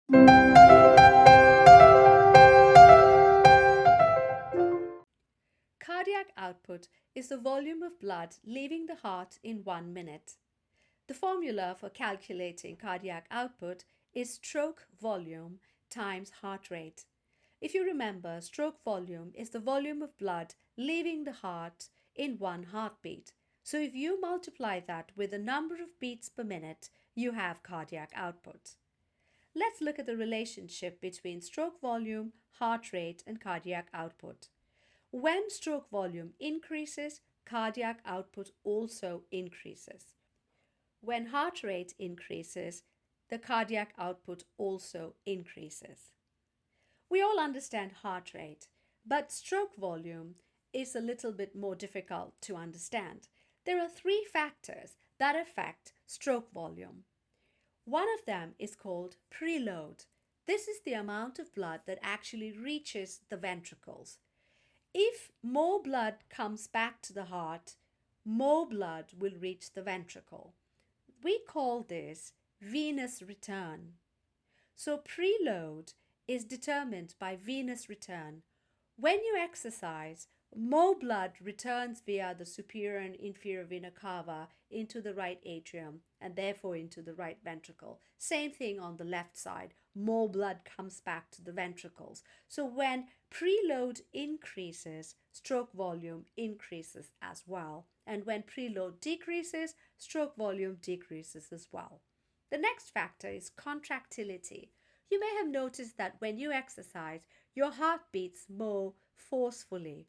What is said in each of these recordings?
Cardiac output is the volume of blood leaving the heart in 1 minute. The formula for calculating cardiac output is stroke volume times heart rate. If you remember, stroke volume is the volume of blood leaving the heart in one heartbeat. So if you multiply that with the number of beats per minute, you have cardiac output. Let's look at the relationship between stroke volume, heart rate, and cardiac output. When stroke volume increases, cardiac output also increases. When heart rate increases, the cardiac output also increases. We all understand heart rate, but stroke volume is a little bit more difficult to understand. There are three factors that affect stroke volume. One of them is called preload. This is the amount of blood that actually reaches the ventricles. If more blood comes back to the heart, more blood will reach the ventricle. We call this venous return. So preload is determined by venous return. When you exercise, more blood returns via the superior and inferior vena cava into the right atrium and therefore into the right ventricle. Same thing on the left side. More blood comes back to the ventricles. So when preload increases, stroke volume increases as well. And when preload decreases, stroke volume decreases as well. The next factor is contractility. You may have noticed that when you exercise, your heart beats more forcefully.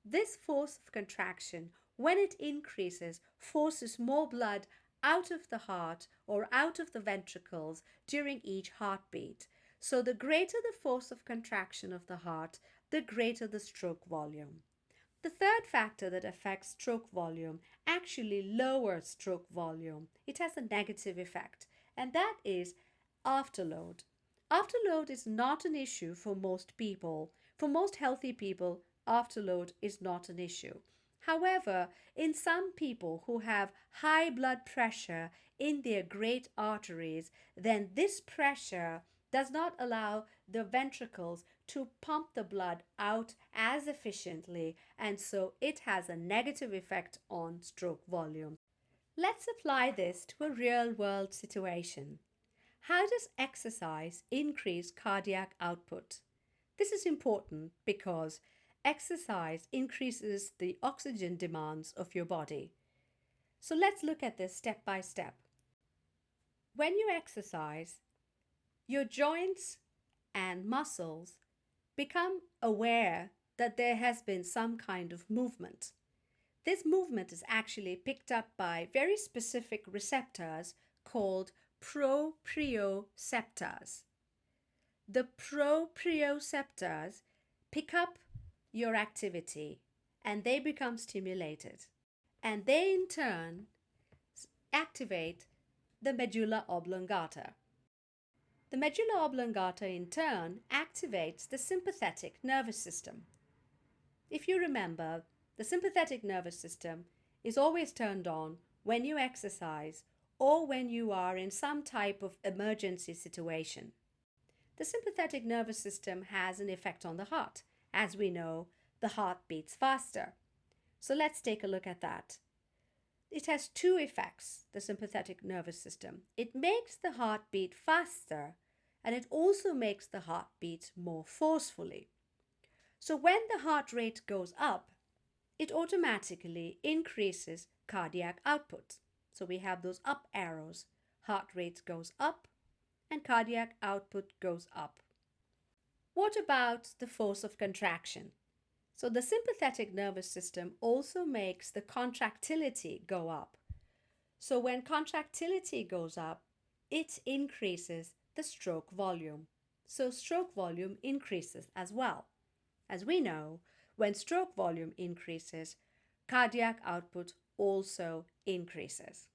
This force of contraction, when it increases, forces more blood out of the heart or out of the ventricles during each heartbeat. So the greater the force of contraction of the heart, the greater the stroke volume. The third factor that affects stroke volume actually lowers stroke volume. It has a negative effect, and that is afterload. Afterload is not an issue for most people. For most healthy people, afterload is not an issue. However, in some people who have high blood pressure in their great arteries, then this pressure does not allow the ventricles to pump the blood out as efficiently, and so it has a negative effect on stroke volume. Let's apply this to a real world situation. How does exercise increase cardiac output? This is important because exercise increases the oxygen demands of your body. So let's look at this step by step. When you exercise, your joints and muscles become aware that there has been some kind of movement. This movement is actually picked up by very specific receptors called proprioceptors. The proprioceptors pick up your activity and they become stimulated, and they in turn activate the medulla oblongata. The medulla oblongata in turn activates the sympathetic nervous system. If you remember, the sympathetic nervous system is always turned on when you exercise or when you are in some type of emergency situation. The sympathetic nervous system has an effect on the heart. As we know, the heart beats faster. So let's take a look at that. It has two effects, the sympathetic nervous system. It makes the heart beat faster, and it also makes the heart beat more forcefully. So when the heart rate goes up, it automatically increases cardiac output. So we have those up arrows. Heart rate goes up and cardiac output goes up. What about the force of contraction? So the sympathetic nervous system also makes the contractility go up. So when contractility goes up, it increases the stroke volume. So stroke volume increases as well. As we know, when stroke volume increases, cardiac output also increases.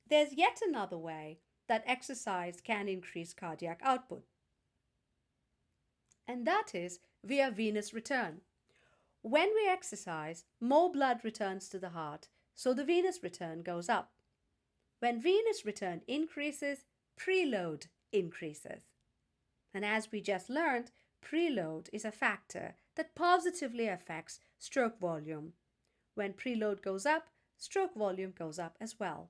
There's yet another way that exercise can increase cardiac output, and that is via venous return. When we exercise, more blood returns to the heart, so the venous return goes up. When venous return increases, preload increases. And as we just learned, preload is a factor that positively affects stroke volume. When preload goes up, stroke volume goes up as well.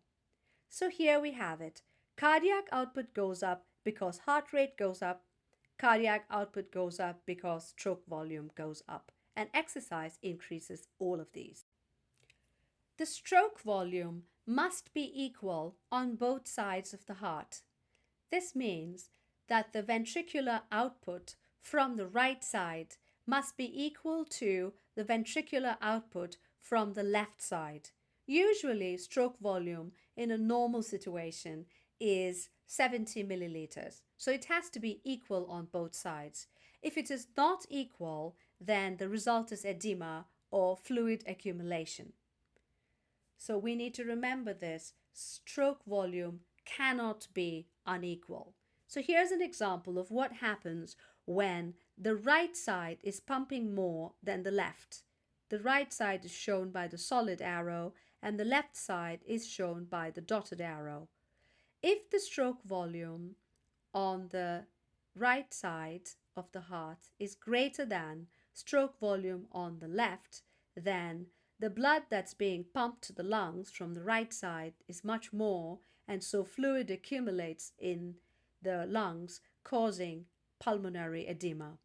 So here we have it. Cardiac output goes up because heart rate goes up. Cardiac output goes up because stroke volume goes up. And exercise increases all of these. The stroke volume must be equal on both sides of the heart. This means that the ventricular output from the right side must be equal to the ventricular output from the left side. Usually, stroke volume in a normal situation is 70 milliliters. So it has to be equal on both sides. If it is not equal, then the result is edema or fluid accumulation. So we need to remember this. Stroke volume cannot be unequal. So here's an example of what happens when the right side is pumping more than the left. The right side is shown by the solid arrow and the left side is shown by the dotted arrow. If the stroke volume on the right side of the heart is greater than stroke volume on the left, then the blood that's being pumped to the lungs from the right side is much more, and so fluid accumulates in the lungs, causing pulmonary edema.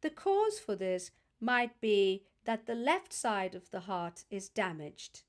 The cause for this might be that the left side of the heart is damaged.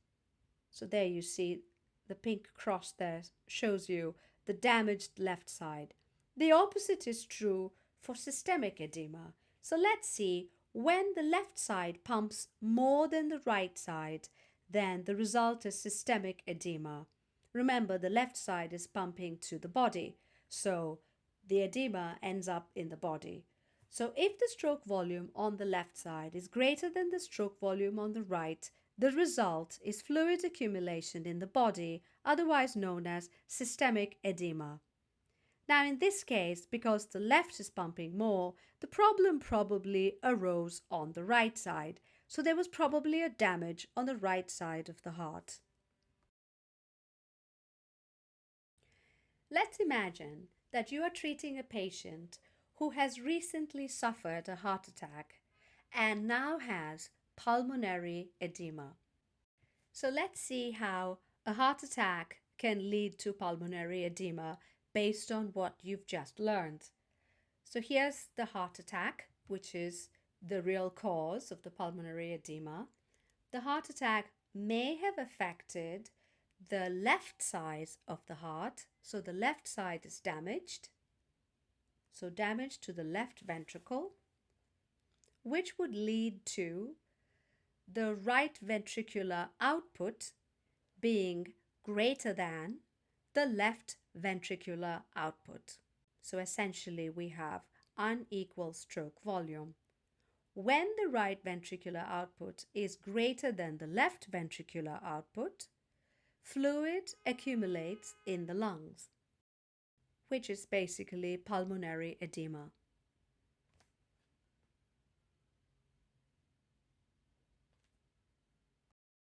So there you see the pink cross there shows you the damaged left side. The opposite is true for systemic edema. So let's see, when the left side pumps more than the right side, then the result is systemic edema. Remember, the left side is pumping to the body, so the edema ends up in the body. So if the stroke volume on the left side is greater than the stroke volume on the right, the result is fluid accumulation in the body, otherwise known as systemic edema. Now in this case, because the left is pumping more, the problem probably arose on the right side. So there was probably a damage on the right side of the heart. Let's imagine that you are treating a patient who has recently suffered a heart attack and now has pulmonary edema. So let's see how a heart attack can lead to pulmonary edema based on what you've just learned. So here's the heart attack, which is the real cause of the pulmonary edema. The heart attack may have affected the left side of the heart. So the left side is damaged. So damage to the left ventricle, which would lead to the right ventricular output being greater than the left ventricular output. So essentially we have unequal stroke volume. When the right ventricular output is greater than the left ventricular output, fluid accumulates in the lungs, which is basically pulmonary edema.